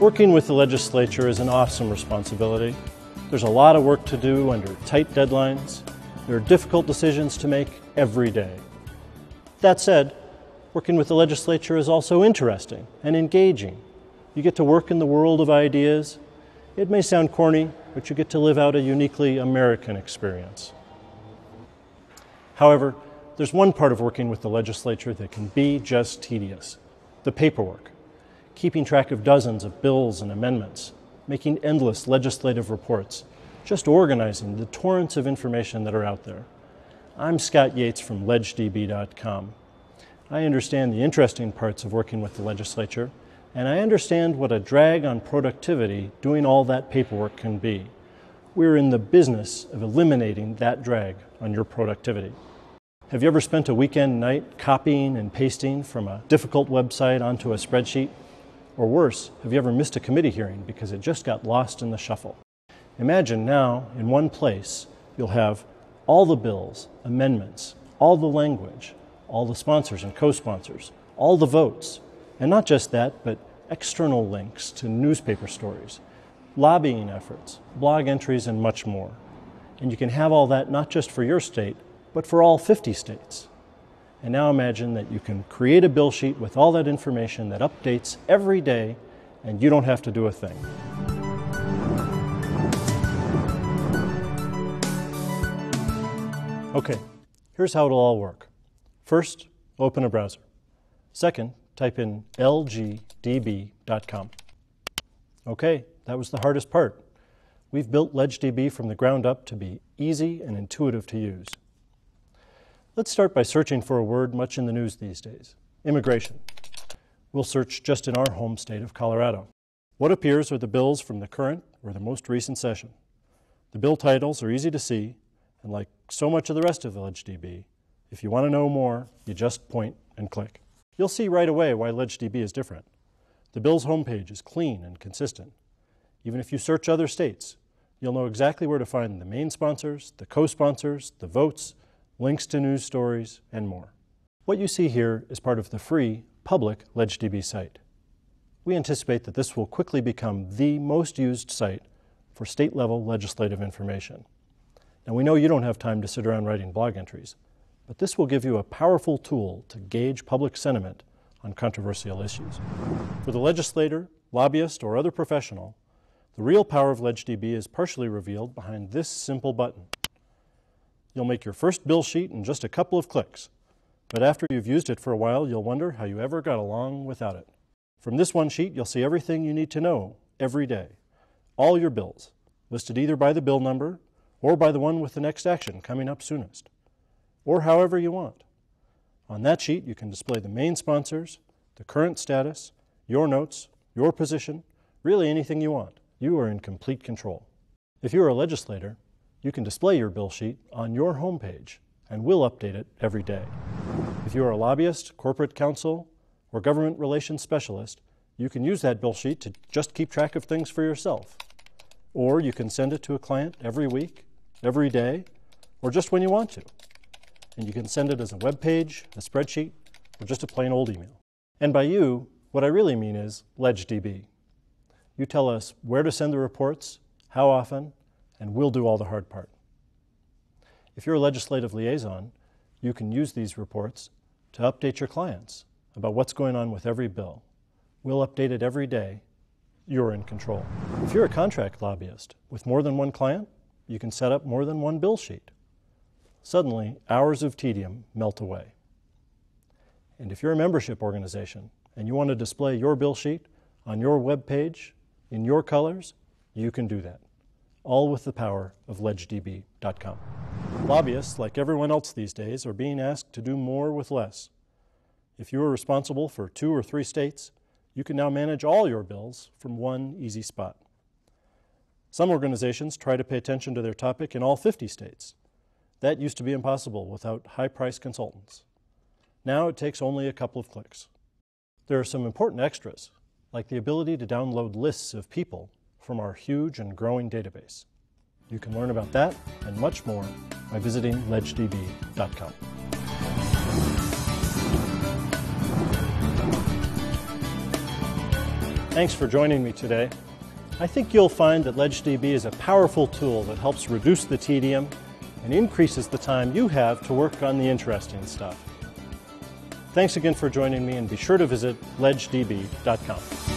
Working with the legislature is an awesome responsibility. There's a lot of work to do under tight deadlines. There are difficult decisions to make every day. That said, working with the legislature is also interesting and engaging. You get to work in the world of ideas. It may sound corny, but you get to live out a uniquely American experience. However, there's one part of working with the legislature that can be just tedious: the paperwork. Keeping track of dozens of bills and amendments, making endless legislative reports, just organizing the torrents of information that are out there. I'm Scott Yates from LgDb.com. I understand the interesting parts of working with the legislature, and I understand what a drag on productivity doing all that paperwork can be. We're in the business of eliminating that drag on your productivity. Have you ever spent a weekend night copying and pasting from a difficult website onto a spreadsheet? Or worse, have you ever missed a committee hearing because it just got lost in the shuffle? Imagine now, in one place, you'll have all the bills, amendments, all the language, all the sponsors and co-sponsors, all the votes, and not just that, but external links to newspaper stories, lobbying efforts, blog entries, and much more. And you can have all that not just for your state, but for all 50 states. And now imagine that you can create a bill sheet with all that information that updates every day, and you don't have to do a thing. Okay, here's how it'll all work. First, open a browser. Second, type in LgDb.com. Okay, that was the hardest part. We've built LgDb from the ground up to be easy and intuitive to use. Let's start by searching for a word much in the news these days: immigration. We'll search just in our home state of Colorado. What appears are the bills from the current or the most recent session. The bill titles are easy to see, and like so much of the rest of LgDb, if you want to know more, you just point and click. You'll see right away why LgDb is different. The bill's homepage is clean and consistent. Even if you search other states, you'll know exactly where to find the main sponsors, the co-sponsors, the votes, links to news stories, and more. What you see here is part of the free, public LgDb site. We anticipate that this will quickly become the most used site for state-level legislative information. Now, we know you don't have time to sit around writing blog entries, but this will give you a powerful tool to gauge public sentiment on controversial issues. For the legislator, lobbyist, or other professional, the real power of LgDb is partially revealed behind this simple button. You'll make your first bill sheet in just a couple of clicks, but after you've used it for a while, you'll wonder how you ever got along without it. From this one sheet, you'll see everything you need to know every day. All your bills, listed either by the bill number or by the one with the next action coming up soonest, or however you want. On that sheet, you can display the main sponsors, the current status, your notes, your position, really anything you want. You are in complete control. If you're a legislator, you can display your bill sheet on your homepage, and we'll update it every day. If you are a lobbyist, corporate counsel, or government relations specialist, you can use that bill sheet to just keep track of things for yourself. Or you can send it to a client every week, every day, or just when you want to. And you can send it as a web page, a spreadsheet, or just a plain old email. And by you, what I really mean is LgDB. You tell us where to send the reports, how often, and we'll do all the hard part. If you're a legislative liaison, you can use these reports to update your clients about what's going on with every bill. We'll update it every day. You're in control. If you're a contract lobbyist with more than one client, you can set up more than one bill sheet. Suddenly, hours of tedium melt away. And if you're a membership organization and you want to display your bill sheet on your web page in your colors, you can do that. All with the power of LgDb.com. Lobbyists, like everyone else these days, are being asked to do more with less. If you are responsible for 2 or 3 states, you can now manage all your bills from one easy spot. Some organizations try to pay attention to their topic in all 50 states. That used to be impossible without high-priced consultants. Now it takes only a couple of clicks. There are some important extras, like the ability to download lists of people from our huge and growing database. You can learn about that and much more by visiting LgDb.com. Thanks for joining me today. I think you'll find that LgDb is a powerful tool that helps reduce the tedium and increases the time you have to work on the interesting stuff. Thanks again for joining me, and be sure to visit legdb.com.